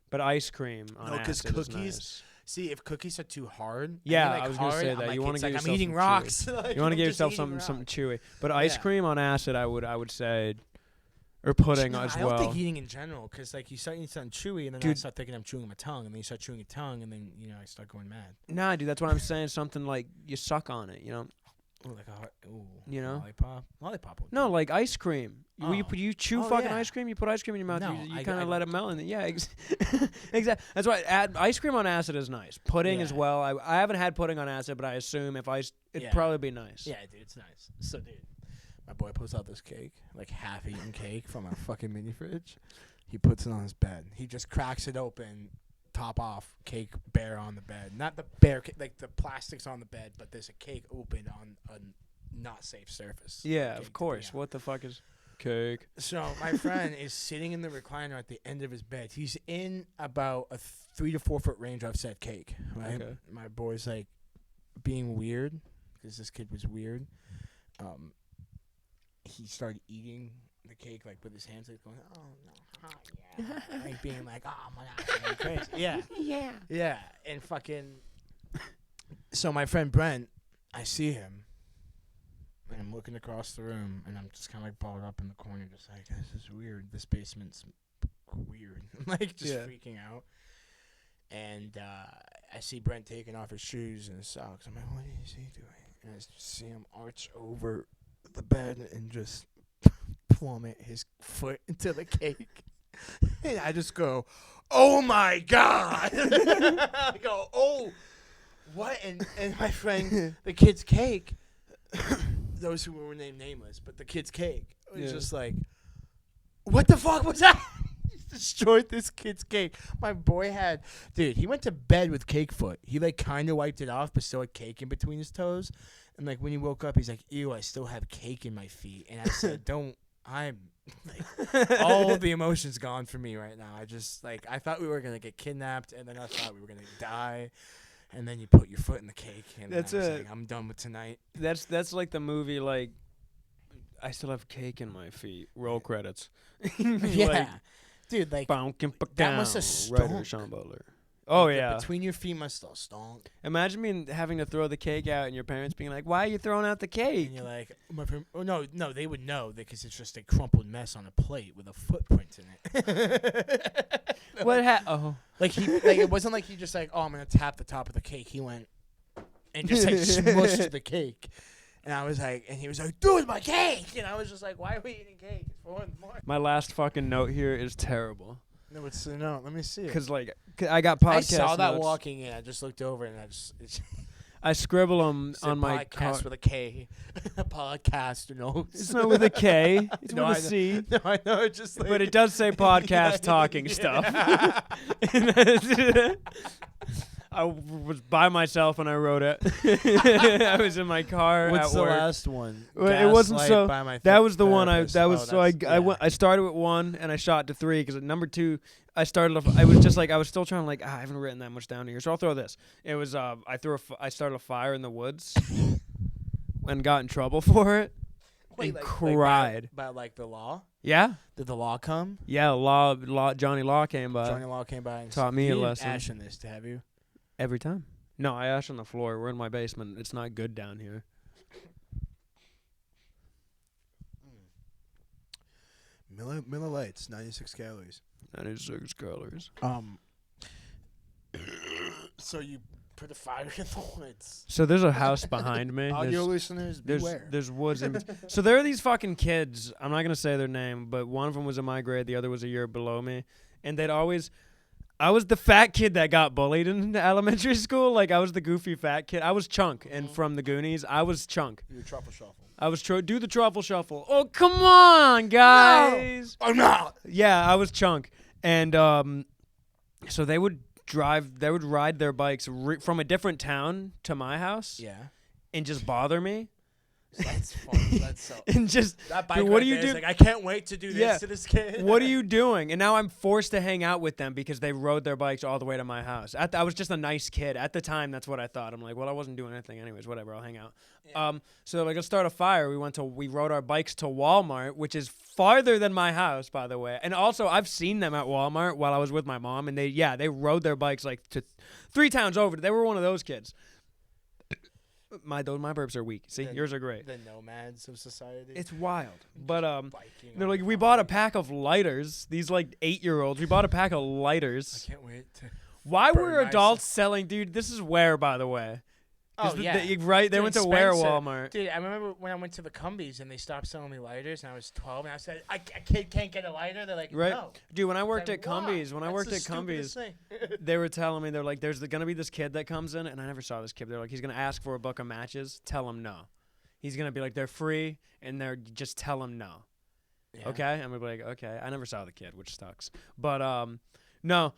But ice cream on acid is nice. See, if cookies are too hard, yeah, I was gonna say that. like, you want to give like yourself I'm eating some rocks. Like, you want to give yourself something chewy. But ice cream on acid, I would say, or pudding as well. I don't think eating in general, because like you start eating something chewy, and then I start thinking I'm chewing my tongue, and then you start chewing your tongue, and then I start going mad. Nah, dude, that's what I'm saying. Something like you suck on it, Ooh, like lollipop. No, like ice cream. Oh. You chew ice cream. You put ice cream in your mouth. No, you kind of let it melt, and exactly. That's why ice cream on acid is nice. Pudding as well. I haven't had pudding on acid, but I assume it'd probably be nice. Yeah, dude, it's nice. So, dude, my boy pulls out this cake, like half-eaten cake from our fucking mini fridge. He puts it on his bed. He just cracks it open. Top off, cake bare on the bed. Not the bare cake, like the plastic's on the bed, but there's a cake open on a not safe surface. Yeah, of course. What the fuck is cake? So my friend is sitting in the recliner at the end of his bed. He's in about a 3 to 4 foot range of said cake. Right. Okay. My boy's like being weird because this kid was weird. He started eating the cake like with his hands, like going, oh no, yeah, like being like, oh my God, like crazy, yeah, and fucking. So my friend Brent, I see him, and I'm looking across the room, and I'm just kind of like balled up in the corner, just like, this is weird. This basement's weird, like just freaking out. And I see Brent taking off his shoes and his socks. I'm like, what is he doing? And I just see him arch over the bed and just plummet his foot into the cake. And I just go, oh my God. I go, oh, what? And my friend, the kid's cake, those who were named nameless, but the kid's cake was just like, what the fuck was that? Destroyed this kid's cake. My boy he went to bed with cake foot. He like kind of wiped it off, but still had cake in between his toes. And like when he woke up, he's like, ew, I still have cake in my feet. And I said, I'm like, all the emotions gone for me right now. I just like, I thought we were going to get kidnapped, and then I thought we were going to die. And then you put your foot in the cake, and that's it. Like, I'm done with tonight. That's like the movie, like, I still have cake in my feet. Roll credits. Yeah. Dude, like, that must have stunk. Writer Sean Butler. Oh Like, the yeah. between your feet must all stonk. Imagine being having to throw the cake out and your parents being like, "Why are you throwing out the cake?" And you're like, oh no, they would know because it's just a crumpled mess on a plate with a footprint in it. Oh. Like it wasn't like he just like, oh, I'm gonna tap the top of the cake. He went and just like smushed the cake. And I was like, and he was like, dude, my cake. And I was just like, why are we eating cake? It's 4 in the morning. My last fucking note here is terrible. No, it's no. Let me see it. Cause like I got podcast I saw that notes. walking in. I just looked over and I scribble them on my car. podcast with a K. Podcast notes. It's not with a K. It's No, with I a C. No, I know. It's just like, But it does say podcast talking stuff. I was by myself when I wrote it. I was in my car what's at the work. last one? Well, it wasn't Gaslight so. by my That was the one I. therapist. That was Oh, so. I that's- I started with 1 and I shot to 3 because at number 2 I started. I was just like I was still trying to like I haven't written that much down here, so I'll throw this. It was I started a fire in the woods and got in trouble for it and cried. By like the law? Yeah, Did the law come? yeah. Johnny Law came by Johnny Law came by and taught me you a didn't lesson. ash in this, have you? every time. No, I ash on the floor. We're in my basement. It's not good down here. Miller Lights, 96 calories. 96 calories. So you put a fire in the woods. So there's a house behind me. All There's- your listeners, beware. There's woods. So there are these fucking kids. I'm not gonna say their name, but one of them was in my grade. The other was a year below me, and they'd always. I was the fat kid that got bullied in elementary school. Like I was the goofy fat kid. I was Chunk, and from the Goonies, I was Chunk. You truffle shuffle. I was do the truffle shuffle. Oh come on, guys! I'm not. Yeah, I was Chunk, and so they would ride their bikes from a different town to my house, Yeah. and just bother me. That's fun. That's so. And just That bike dude, what right do you there is do? Like, I can't wait to do this Yeah. to this kid. What are you doing? And now I'm forced to hang out with them because they rode their bikes all the way to my house. I was just a nice kid. At the time, that's what I thought. I'm like, well, I wasn't doing anything anyways. Whatever, I'll hang out. Yeah. So they're like, let's start a fire. We rode our bikes to Walmart, which is farther than my house, by the way. And also, I've seen them at Walmart while I was with my mom, and they rode their bikes like to 3 towns over. They were one of those kids. My burps are weak. See, yours are great. The nomads of society. It's wild. But Biking they're on like, we fire. bought a pack of lighters. These like 8-year-olds. We bought a pack of I lighters. can't wait to. Why burn were myself. adults selling, dude? This is where, by the way. Oh yeah. Right. They Dude, went to where Spencer- Walmart. Dude, I remember when I went to the Cumbies and they stopped selling me lighters, and I was 12, and I said, "I can't get a lighter." They're like, Right. "No." Dude, when I worked Like, at Cumbies, why? That's the stupidest thing. they were telling me they're like, there's gonna be this kid that comes in, and I never saw this kid. They're like, he's gonna ask for a book of matches. Tell him no. He's gonna be like, they're free, and they're just tell him no. Yeah. Okay, I'm gonna be like, okay. I never saw the kid, which sucks. But no.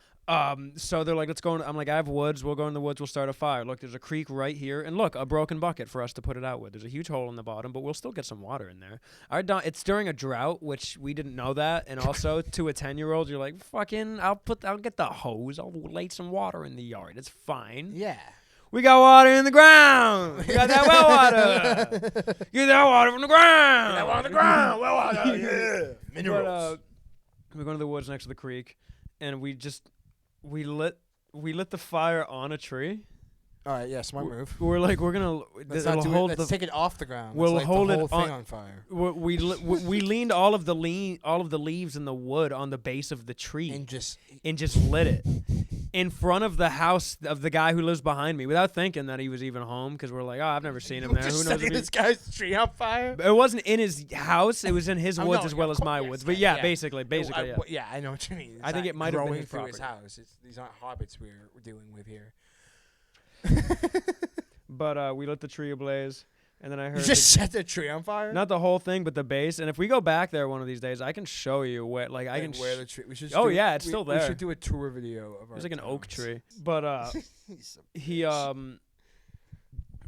So they're like, let's go. I'm like, I have woods. We'll go in the woods. We'll start a fire. Look, there's a creek right here, and look, a broken bucket for us to put it out with. There's a huge hole in the bottom, but we'll still get some water in there. It's during a drought, which we didn't know that, and also to a 10-year-old, you're like, fucking, I'll get the hose. I'll lay some water in the yard. It's fine. Yeah. We got water in the ground. We got that well water. Get that water from the ground. That on the ground. Well, yeah. Minerals. But, we're going to the woods next to the creek, and we lit the fire on a tree. All right. Yeah. Smart move. We're like, we're gonna Let's it'll not do hold it. Let's the. take it off the ground. We'll Let's light hold the it whole thing on- on fire We leaned all of the leaves in the wood on the base of the tree and just and just lit it in front of the house of the guy who lives behind me without thinking that he was even home because we're like, oh, I've never seen him there. just Who knows? setting this guy's tree on fire. It wasn't in his house. It was in his Oh, woods no, as well of as my course, woods. yes, But yeah, yeah, yeah. basically, yeah. Yeah, I know what you mean. It's I think not it might have been growing his through his property. house. These aren't hobbits we're dealing with here. But we lit the tree ablaze, and then I heard You just set the tree on fire. not the whole thing, but the base. And if we go back there one of these days, I can show you where. Like I can. where the tree. We should. Oh, do- yeah, it's we- still We there. should do a tour video of our. There's like an oak towns. tree, but he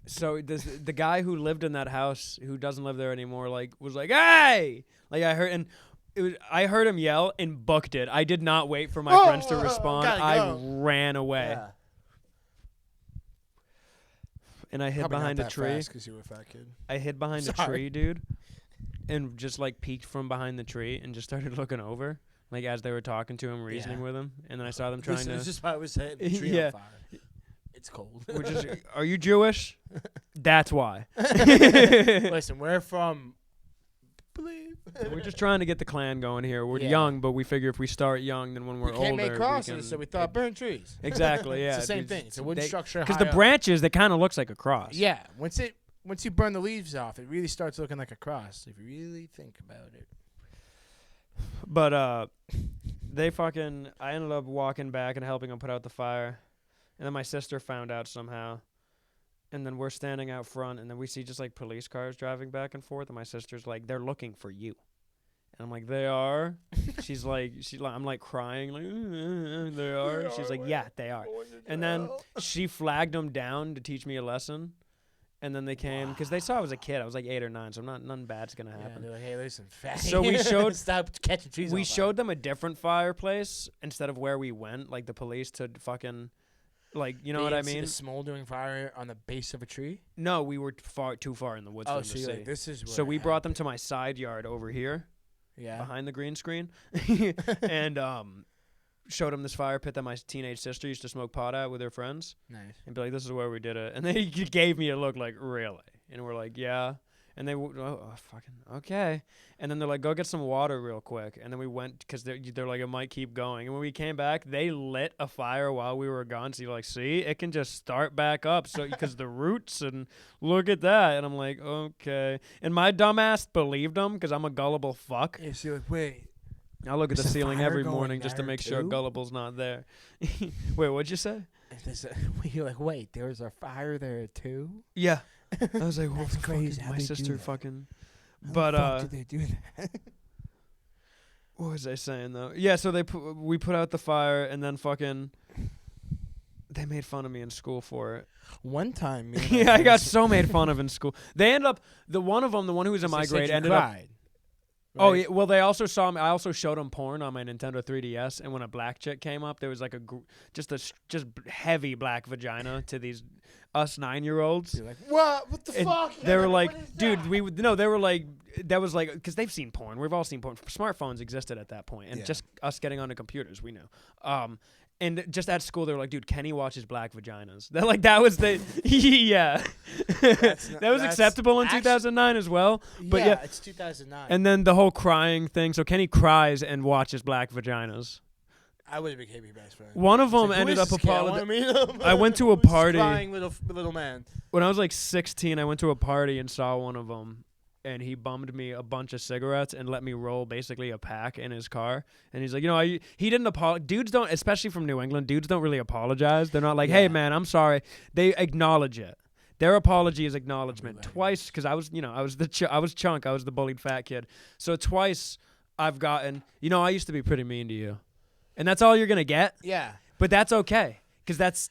So the guy who lived in that house, who doesn't live there anymore, like was like, "Hey!" Like I heard, and I heard him yell and booked it. I did not wait for my friends to respond. gotta I go. ran away, Yeah. and I hid Probably behind a not that tree. fast 'cause you were a fat kid. I hid behind a Sorry. tree, dude, and just like peeked from behind the tree and just started looking over. like as they were talking to him, reasoning with him, and then I saw them trying This to. is just why I was hitting the tree Yeah. on fire. It's cold. We're just, are you Jewish? That's why. Listen, we're from. We're just trying to get the clan going here. We're Yeah. young, but we figure if we start young, then when we're We can't older, make crosses, we can, so we thought burn trees. Exactly. Yeah. It's the same thing. It's a wooden structure. Because the branches, they kind of looks like a cross. Yeah. Once you burn the leaves off, it really starts looking like a cross. If you really think about it. But I ended up walking back and helping them put out the fire, and then my sister found out somehow, and then we're standing out front, and then we see just like police cars driving back and forth, and my sister's like, they're looking for you. And I'm like, they are? I'm like crying, like, they are? She's like, yeah, they are. And then she flagged them down to teach me a lesson. And then they came, because they saw I was a kid. I was like 8 or 9, so nothing bad's going to happen. Yeah, they're like, hey, listen, fat. So we showed, Stop catching trees. we showed them a different fireplace instead of where we went, like the police to fucking, like, you know what I mean? A smoldering fire on the base of a tree? No, we were too far in the woods for them to see. Like, this is where So we brought them to my side yard over here. Yeah. Behind the green screen, and showed them this fire pit that my teenage sister used to smoke pot at with her friends. Nice. And be like, this is where we did it. And they gave me a look like, really? And we're like, yeah. And they, fucking, okay. And then they're like, go get some water real quick. And then we went, because they're like, it might keep going. And when we came back, they lit a fire while we were gone. So you're like, see, it can just start back up. So, because the roots, and look at that. And I'm like, okay. And my dumbass believed them, because I'm a gullible fuck. Yeah, so you're like, wait. I look at the There's a ceiling fire every going morning just to there make sure too? Gullible's not there. Wait, what'd you say? You're like, wait, there was a fire there too? Yeah. I was like, That's crazy. My How'd they do sister that? fucking. How But the fuck did they do that? what was I saying though? Yeah, so we put out the fire, and then fucking they made fun of me in school for it. One time, me and my Yeah, I got friends- so made fun of in school. They ended up the one of them, the one who was in They my said grade, you ended up. cried, Oh right? yeah, well they also saw me. I also showed them porn on my Nintendo 3DS, and when a black chick came up, there was like just heavy black vagina to these us 9-year-olds. You're like, what? What the And fuck? they were What like, is dude, that? they were like, that was like, because they've seen porn. We've all seen porn. Smartphones existed at that point, and Yeah. just us getting onto computers, we knew. And just at school, they were like, dude, Kenny watches black vaginas. That like that was the yeah. That was acceptable in 2009 as well. But yeah, it's 2009. and then the whole crying thing. So Kenny cries and watches black vaginas. I would have became your best friend. One of It's them like, who ended is up this kid? I wanna apologizing. meet him. I went to a Who's this party. crying little man. When I was like 16, I went to a party and saw one of them, and he bummed me a bunch of cigarettes and let me roll basically a pack in his car. And he's like, he didn't apologize. Dudes don't, especially from New England, dudes don't really apologize. They're not like, hey, Yeah. man, I'm sorry. They acknowledge it. Their apology is acknowledgement. Hilarious. Twice, because I was chunk. I was the bullied fat kid. So twice I've gotten, I used to be pretty mean to you. And that's all you're going to get. Yeah. But that's okay, because that's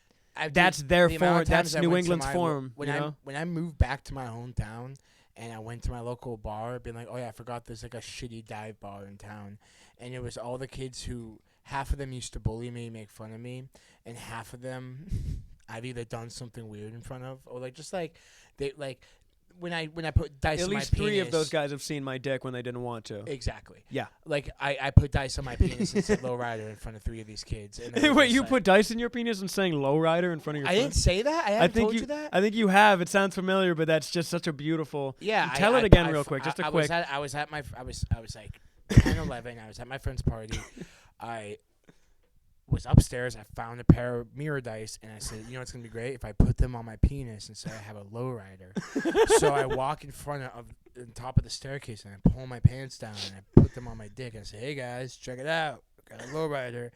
their the amount form. of That's times I New went to England's my form. When I moved back to my hometown and I went to my local bar, being like, oh yeah, I forgot there's like a shitty dive bar in town, and it was all the kids who half of them used to bully me, make fun of me, and half of them I've either done something weird in front of, or like just like they like when I put dice At on my least 3 of penis- those guys have seen my dick when they didn't want to. Exactly. Yeah. Like I put dice on my penis and said lowrider in front of 3 of these kids. And they were Wait, just you like- put dice in your penis and saying lowrider in front of your I friend? didn't say that. I haven't told you that. I think you have. It sounds familiar, but that's just such a beautiful. Yeah, Tell it again real quick, just a quick. I was like 10, 11. I was at my friend's party. I was upstairs. I found a pair of mirror dice, and I said, it's gonna be great if I put them on my penis and say I have a lowrider. So I walk in front of the top of the staircase, and I pull my pants down, and I put them on my dick, and I say, hey guys, check it out. Got a lowrider.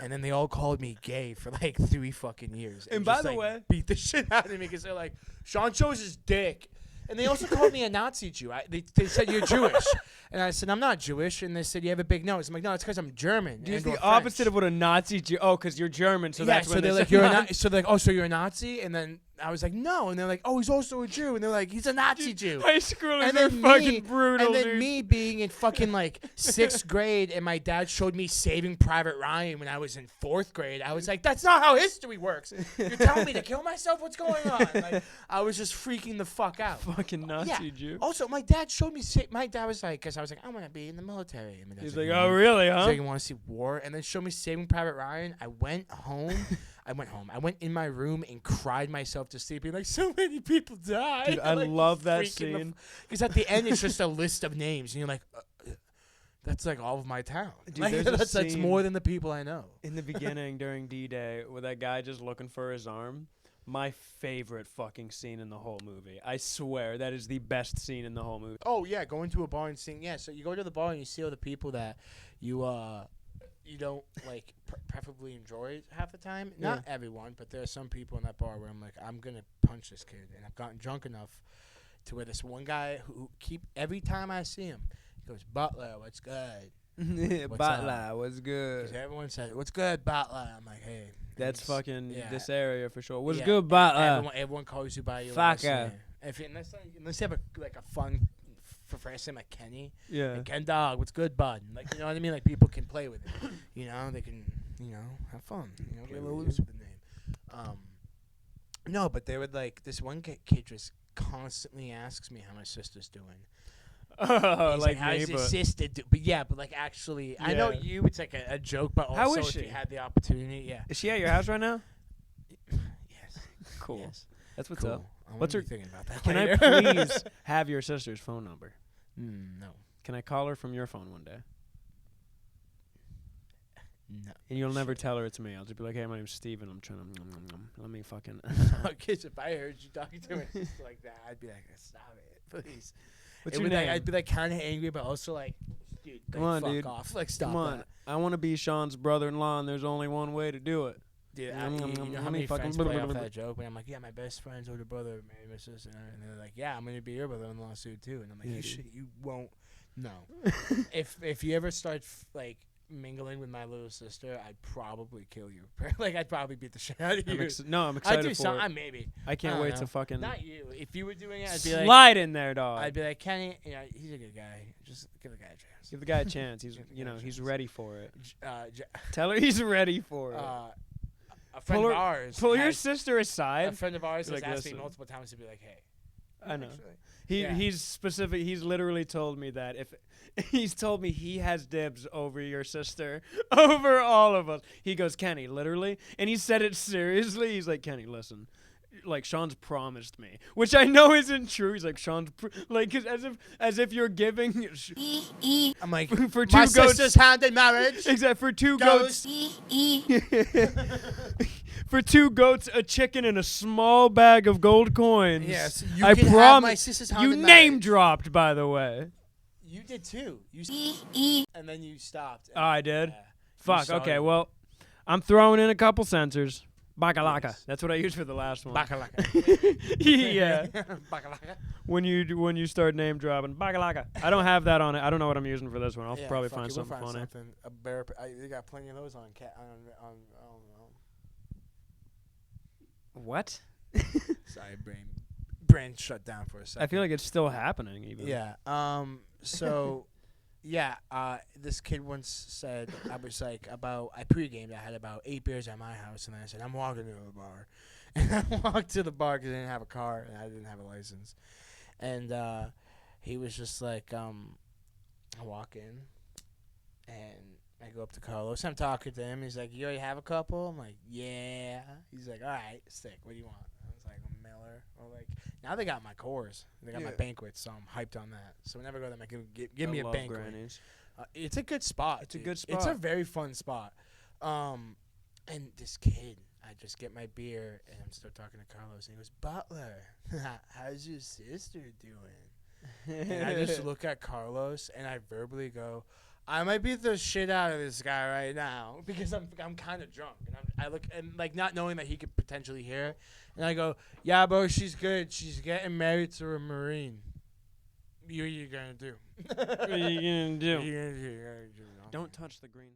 And then they all called me gay for like 3 fucking years. And just, by the like, way- beat the shit out of me because they're like, Sean shows his dick. And they also called me a Nazi Jew. They said, you're Jewish. And I said, I'm not Jewish. And they said, you have a big nose. I'm like, no, it's because I'm German. It's and/or the opposite French. of what a Nazi Jew. Oh, because you're German, so yeah, that's so when they're they like, say you're a Nazi. so they're like, oh, so you're a Nazi? And then I was like, no. And they're like, oh, he's also a Jew. And they're like, he's a Nazi Jew. High schoolers And are then fucking brutal, And then dude. me being in fucking like 6th grade, and my dad showed me Saving Private Ryan when I was in 4th grade. I was like, that's not how history works. You're telling me to kill myself? What's going on? Like, I was just freaking the fuck out. Fucking Nazi Jew. Also, my dad showed me. My dad was like, because I was like, I want to be in the military. And my dad's He's like, oh, really, huh? He's like, you want to see war? And then showed me Saving Private Ryan. I went home. I went in my room and cried myself to sleep. Being like, so many people died. Dude, I like, love that scene. Because at the end, it's just a list of names, and you're like, that's like all of my town. Dude, Like, there's a that's scene more than the people I know. in the beginning during D-Day with that guy just looking for his arm. My favorite fucking scene in the whole movie. I swear that is the best scene in the whole movie. Oh yeah, going to a bar and seeing. Yeah, so you go to the bar and you see all the people that you don't like preferably enjoy half the time. Yeah. Not everyone, but there are some people in that bar where I'm like, I'm gonna punch this kid, and I've gotten drunk enough to where this one guy who every time I see him, he goes, Butler, what's good? Butler, what's good? Because everyone says, what's good, Butler? I'm like, hey. That's fucking yeah. this area for sure. What's Yeah, good, Butler? Everyone calls you by your last Fucker. name. Unless you have a fun first name like Kenny. Yeah. Like, Ken Dog, what's good, bud? Like, you know what I mean? Like, people can play with it. You know, they can, have fun. You know, get a little loose with the name. No, but they would like, this one kid just constantly asks me how my sister's doing. Oh, He's like how's me, your but sister do? But yeah, but like actually, I know Yeah. you. It's like a joke, but also How is if she? you had the opportunity, yeah. is she at your house right now? Yes. Cool. Yes. That's what's Cool. up. I What's wanna her- be thinking about that? Can I later. please have your sister's phone number? No. Can I call her from your phone one day? No. And you'll never tell her it's me. I'll just be like, hey, my name's Steven. I'm trying to let me fucking. Because if I heard you talking to her sister like that, I'd be like, stop it, please. What's It your would, like, name? I'd be like kind of angry, but also like, dude, Come like, on, fuck dude. off. Like, stop Come on. that. I want to be Sean's brother-in-law, and there's only one way to do it. Dude, Nom, you nom, nom, know how let me many fucking friends blah, play blah, off blah, that joke? And I'm like, yeah, my best friend's older brother married my sister. And they're like, yeah, I'm going to be your brother-in-law soon, too. And I'm like, Yeah, you dude. you won't. No. if you ever start, like, mingling with my little sister, I'd probably kill you. Like, I'd probably beat the shit out of you. I'm I'd excited do for something, it. maybe. I can't I don't wait know. to fucking Not you. If you were doing it, I'd be like, slide in there, dog. I'd be like, Kenny, he's a good guy. Just give the guy a chance. Give the guy a chance. He's, Give the guy a he's chance. ready for it. J- Tell her he's ready for it. a friend Pull of her- ours. Pull your has- sister A aside. friend of ours Be has like, asked me "Listen." multiple times to be like, hey. I know. Actually. Yeah. He's specific. He's literally told me that if he's told me he has dibs over your sister, over all of us. He goes, Kenny, literally, and he said it seriously. He's like, Kenny, listen, like Sean's promised me, which I know isn't true. He's like, Sean's like, 'cause as if you're giving. I'm like, For two my goats- sister's hand in marriage. Except for two Goes. goats. For two goats, a chicken, and a small bag of gold coins. Yes, you I can have promise. my sister's hand You in name marriage. dropped, by the way. You did too. And then you stopped. Oh, I did? Yeah. Fuck. sorry. Okay. Well, I'm throwing in a couple sensors. Bakalaka. Yes. That's what I used for the last one. Bakalaka. Yeah. Bakalaka. When you start name dropping bakalaka. I don't have that on it. I don't know what I'm using for this one. I'll Yeah, probably fuck find it, we'll something funny. something. A bear. They got plenty of those on What? Sorry, brain shut down for a second. I feel like it's still happening. Even. Yeah. So, yeah. This kid once said, I was like I pre-gamed. I had about 8 beers at my house, and then I said, I'm walking to the bar, and I walked to the bar because I didn't have a car and I didn't have a license, and he was just like, I walk in, and I go up to Carlos. I'm talking to him. He's like, you already have a couple? I'm like, yeah. He's like, all right, sick. What do you want? I was like, a Miller. Or like, now they got my cores. They got my Yeah. banquets, so I'm hyped on that. So whenever I go there, I'm like, give I me a love banquet. Grannies. It's a good spot. It's a dude. good It's spot. a very fun spot. And this kid, I just get my beer, and I'm still talking to Carlos, and he goes, Butler, how's your sister doing? And I just look at Carlos, and I verbally go, I might beat the shit out of this guy right now because I'm kind of drunk, and I look and like not knowing that he could potentially hear, and I go, yeah, bro, she's good. She's getting married to a Marine. What are you gonna do? What are you gonna do? What are you gonna do? Don't touch the green.